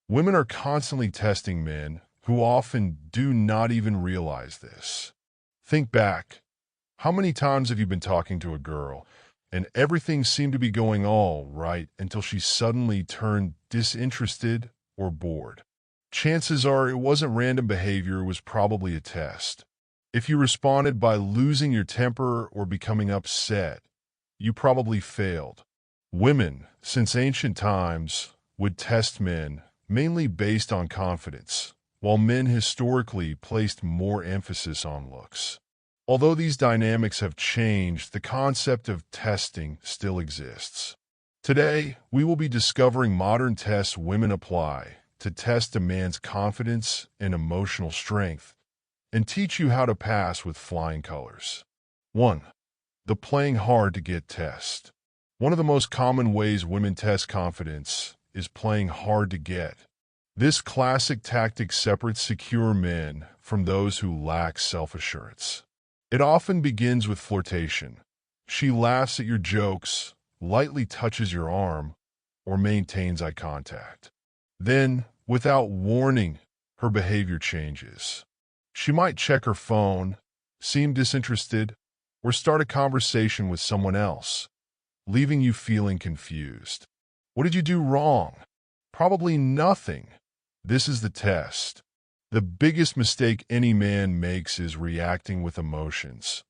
Women are constantly testing men who often do not even realize this. Think back. How many times have you been talking to a girl and everything seemed to be going all right until she suddenly turned disinterested or bored? Chances are it wasn't random behavior, it was probably a test. If you responded by losing your temper or becoming upset, you probably failed. Women, since ancient times, would test men mainly based on confidence, while men historically placed more emphasis on looks. Although these dynamics have changed, the concept of testing still exists. Today, we will be discovering modern tests women apply to test a man's confidence and emotional strength, and teach you how to pass with flying colors. 1. The playing hard to get test. One of the most common ways women test confidence is playing hard to get. This classic tactic separates secure men from those who lack self-assurance. It often begins with flirtation. She laughs at your jokes, lightly touches your arm, or maintains eye contact. Then, without warning, her behavior changes. She might check her phone, seem disinterested, or start a conversation with someone else, leaving you feeling confused. What did you do wrong? Probably nothing. This is the test. The biggest mistake any man makes is reacting with emotions,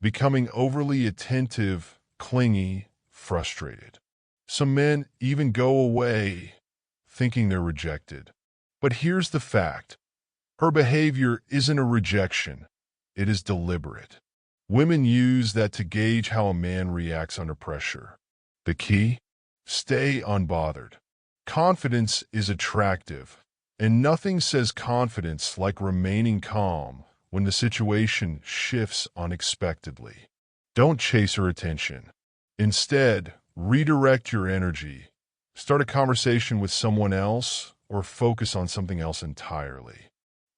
becoming overly attentive, clingy, frustrated. Some men even go away thinking they're rejected. But here's the fact. Her behavior isn't a rejection. It is deliberate. Women use that to gauge how a man reacts under pressure. The key? Stay unbothered. Confidence is attractive, and nothing says confidence like remaining calm when the situation shifts unexpectedly. Don't chase her attention. Instead, redirect your energy. Start a conversation with someone else or focus on something else entirely.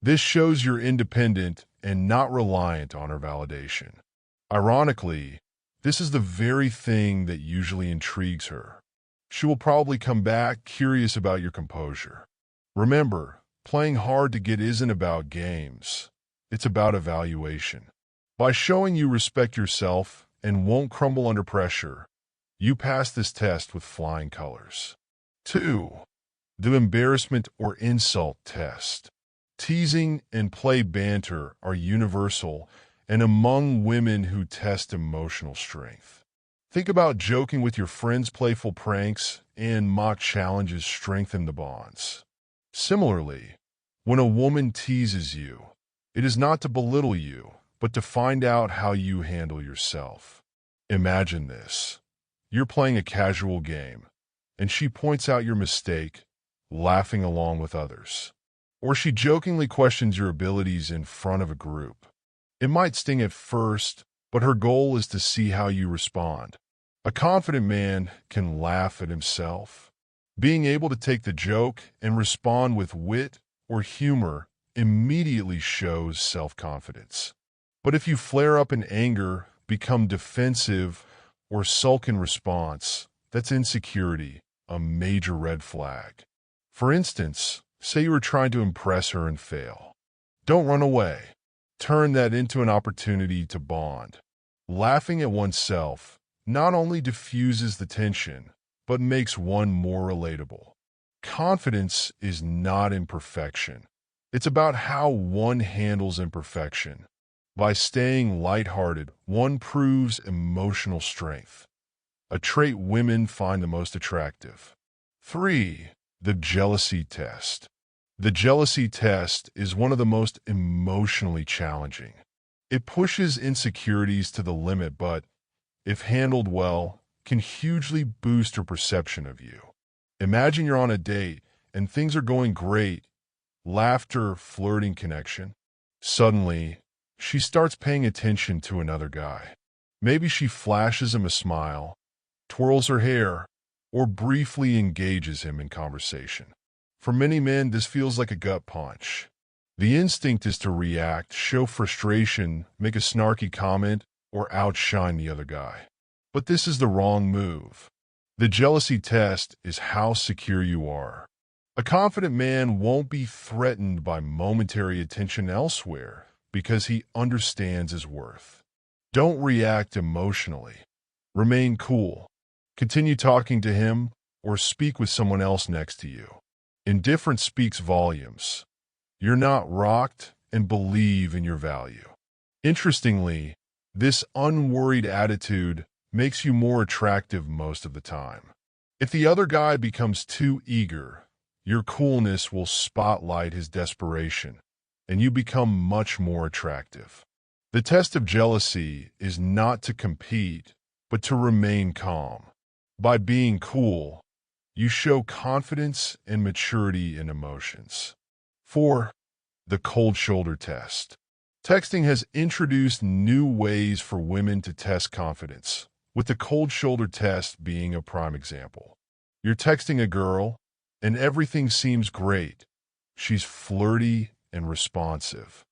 This shows you're independent and not reliant on her validation. Ironically, this is the very thing that usually intrigues her. She will probably come back curious about your composure. Remember, playing hard to get isn't about games. It's about evaluation. By showing you respect yourself and won't crumble under pressure, you pass this test with flying colors. 2. The embarrassment or insult test. Teasing and play banter are universal and among women who test emotional strength. Think about joking with your friends, playful pranks, and mock challenges strengthen the bonds. Similarly, when a woman teases you, it is not to belittle you, but to find out how you handle yourself. Imagine this. You're playing a casual game, and she points out your mistake, laughing along with others. Or she jokingly questions your abilities in front of a group. It might sting at first, but her goal is to see how you respond. A confident man can laugh at himself. Being able to take the joke and respond with wit or humor immediately shows self-confidence. But if you flare up in anger, become defensive, or sulk in response, that's insecurity, a major red flag. For instance, say you were trying to impress her and fail. Don't run away. Turn that into an opportunity to bond. Laughing at oneself not only diffuses the tension, but makes one more relatable. Confidence is not imperfection. It's about how one handles imperfection. By staying lighthearted, one proves emotional strength, a trait women find the most attractive. 3. The jealousy test. The jealousy test is one of the most emotionally challenging. It pushes insecurities to the limit, but, if handled well, can hugely boost her perception of you. Imagine you're on a date and things are going great, laughter, flirting, connection. Suddenly, she starts paying attention to another guy. Maybe she flashes him a smile, twirls her hair, or briefly engages him in conversation. For many men, this feels like a gut punch. The instinct is to react, show frustration, make a snarky comment, or outshine the other guy. But this is the wrong move. The jealousy test is how secure you are. A confident man won't be threatened by momentary attention elsewhere because he understands his worth. Don't react emotionally. Remain cool. Continue talking to him or speak with someone else next to you. Indifference speaks volumes. You're not rocked and believe in your value. Interestingly, this unworried attitude makes you more attractive most of the time. If the other guy becomes too eager, your coolness will spotlight his desperation, and you become much more attractive. The test of jealousy is not to compete, but to remain calm. By being cool, you show confidence and maturity in emotions. 4. The cold shoulder test. Texting has introduced new ways for women to test confidence, with the cold shoulder test being a prime example. You're texting a girl, and everything seems great. She's flirty and responsive.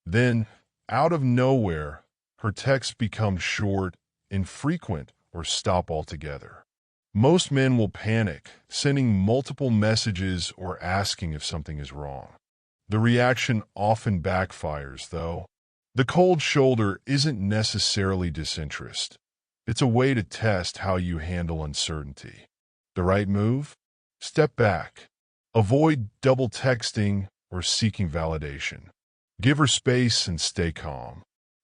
Then, out of nowhere, her texts become short, infrequent, or stop altogether. Most men will panic, sending multiple messages or asking if something is wrong. The reaction often backfires, though. The cold shoulder isn't necessarily disinterest. It's a way to test how you handle uncertainty. The right move? Step back. Avoid double texting or seeking validation. Give her space and stay calm.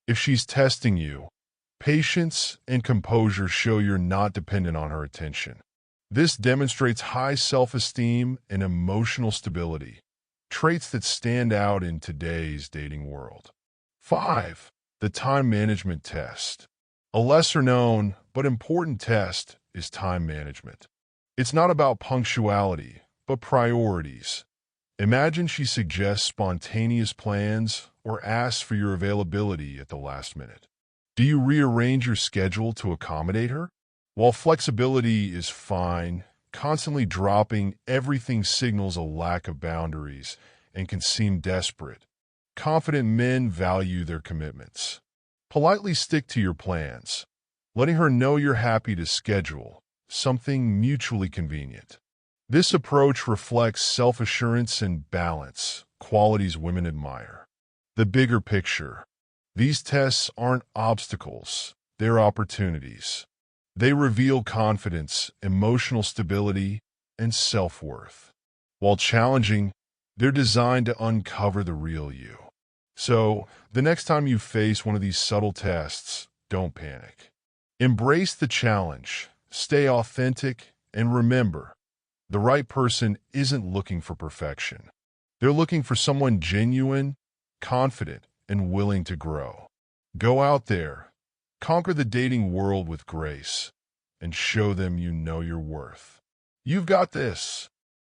If she's testing you, patience and composure show you're not dependent on her attention. This demonstrates high self-esteem and emotional stability, traits that stand out in today's dating world. 5. The time management test. A lesser-known but important test is time management. It's not about punctuality, but priorities. Imagine she suggests spontaneous plans or asks for your availability at the last minute. Do you rearrange your schedule to accommodate her? While flexibility is fine, constantly dropping everything signals a lack of boundaries and can seem desperate. Confident men value their commitments. Politely stick to your plans, letting her know you're happy to schedule something mutually convenient. This approach reflects self-assurance and balance, qualities women admire. The bigger picture. These tests aren't obstacles, they're opportunities. They reveal confidence, emotional stability, and self-worth. While challenging, they're designed to uncover the real you. So, the next time you face one of these subtle tests, don't panic. Embrace the challenge, stay authentic, and remember, the right person isn't looking for perfection. They're looking for someone genuine, confident, and willing to grow. Go out there, conquer the dating world with grace, and show them you know your worth. You've got this.